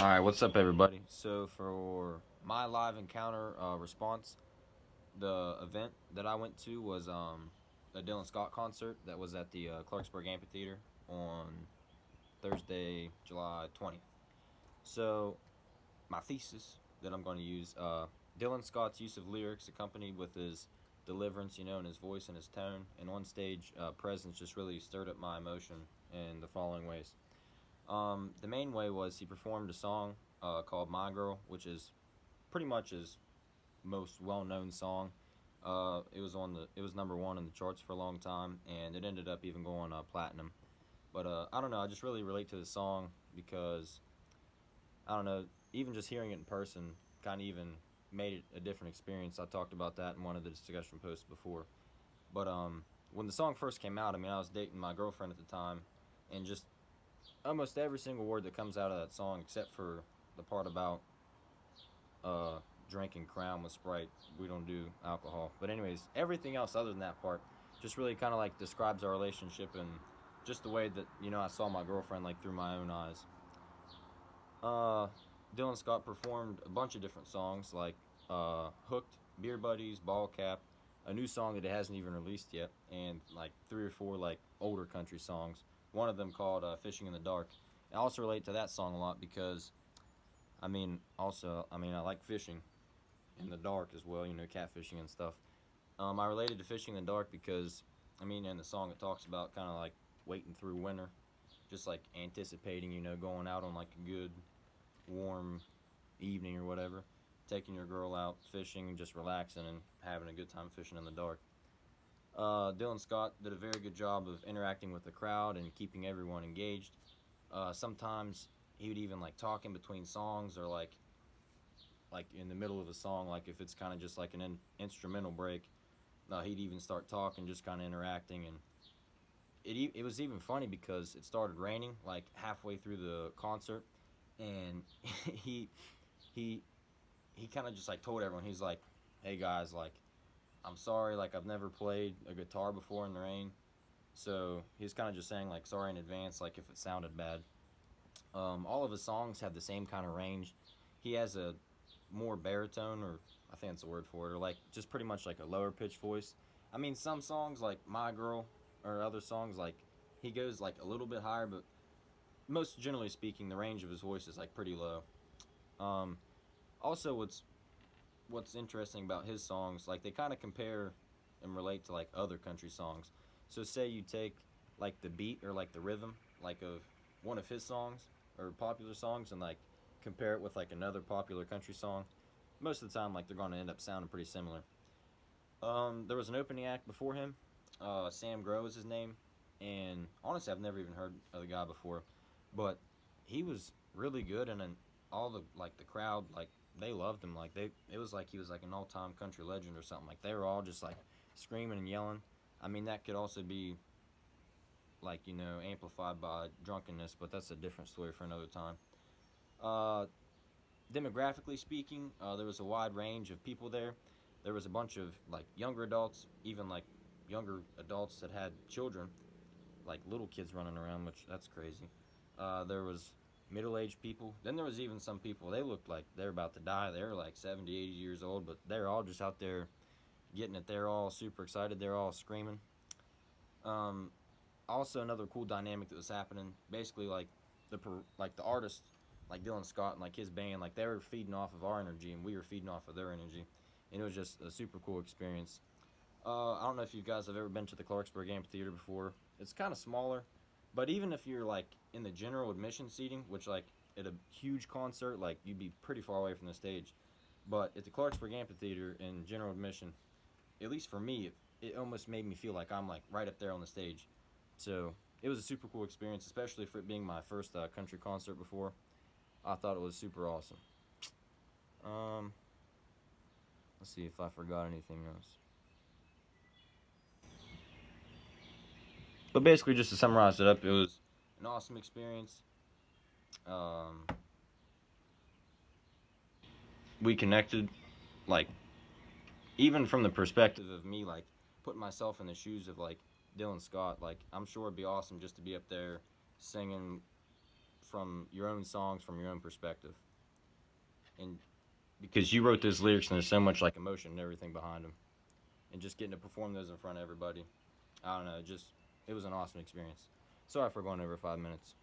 Alright, what's up, everybody? So, for my live encounter response, the event that I went to was a Dylan Scott concert that was at the Clarksburg Amphitheater on Thursday, July 20th. So, my thesis that I'm going to use Dylan Scott's use of lyrics accompanied with his deliverance, and his voice and his tone, and on stage presence just really stirred up my emotion in the following ways. The main way was he performed a song called "My Girl," which is pretty much his most well-known song. It was number one in the charts for a long time, and it ended up even going platinum. But I don't know. I just really relate to the song because I don't know. Even just hearing it in person kind of even made it a different experience. I talked about that in one of the discussion posts before. But when the song first came out, I mean, I was dating my girlfriend at the time, and just almost every single word that comes out of that song, except for the part about uh, drinking Crown with Sprite. We don't do alcohol. But anyways, everything else other than that part just really kind of like describes our relationship and just the way that I saw my girlfriend like through my own eyes. Uh, Dylan Scott performed a bunch of different songs like "Hooked," "Beer Buddies," "Ball Cap," a new song that it hasn't even released yet, and like three or four like older country songs. One of them called "Fishing in the Dark." I also relate to that song a lot because I like fishing in the dark as well, catfishing and stuff. I related to fishing in the dark because, in the song it talks about kind of like waiting through winter, just like anticipating, going out on like a good, warm evening or whatever, taking your girl out fishing and just relaxing and having a good time fishing in the dark. Dylan Scott did a very good job of interacting with the crowd and keeping everyone engaged. Sometimes he would even like talk in between songs or like in the middle of a song, like if it's kind of just like an instrumental break, he'd even start talking, just kind of interacting, and it was even funny because it started raining like halfway through the concert, and he he he kind of just like told everyone, he's like, "Hey guys, like I'm sorry, like I've never played a guitar before in the rain." So he's kind of just saying like sorry in advance, like if it sounded bad. All of his songs have the same kind of range. He has a more baritone, or I think that's a word for it, or like just pretty much like a lower pitch voice. Some songs like "My Girl" or other songs like he goes like a little bit higher, but most generally speaking, the range of his voice is like pretty low. Um, Also, what's interesting about his songs, like they kind of compare and relate to like other country songs. So say you take like the beat or like the rhythm like of one of his songs or popular songs and like compare it with like another popular country song. Most of the time, like they're going to end up sounding pretty similar. There was an opening act before him. Sam Grow is his name, and honestly, I've never even heard of the guy before, but he was really good, and then all the like the crowd like they loved him. Like it was like he was like an all-time country legend or something. Like they were all just like screaming and yelling. That could also be like amplified by drunkenness, but that's a different story for another time. Uh, Demographically speaking, there was a wide range of people there. There was a bunch of like younger adults, even like younger adults that had children, like little kids running around, which that's crazy. There was middle-aged people. Then there was even some people, they looked like they're about to die. They were like 70, 80 years old, but they're all just out there getting it. They're all super excited. They're all screaming. Um, Also, another cool dynamic that was happening, basically like the artist, like Dylan Scott and like his band, like they were feeding off of our energy and we were feeding off of their energy, and it was just a super cool experience. I don't know if you guys have ever been to the Clarksburg Amphitheater before. It's kind of smaller, but even if you're like in the general admission seating, which like at a huge concert, like you'd be pretty far away from the stage, but at the Clarksburg Amphitheater in general admission, at least for me, it almost made me feel like I'm like right up there on the stage. So it was a super cool experience, especially for it being my first country concert before. I thought it was super awesome. Um, let's see if I forgot anything else. But basically, just to summarize it up, it was an awesome experience. Um, we connected, like even from the perspective of me, like putting myself in the shoes of like Dylan Scott. Like I'm sure it'd be awesome just to be up there singing from your own songs from your own perspective, and because you wrote those lyrics and there's so much like emotion and everything behind them, and just getting to perform those in front of everybody, I don't know, it was an awesome experience. Sorry for going over 5 minutes.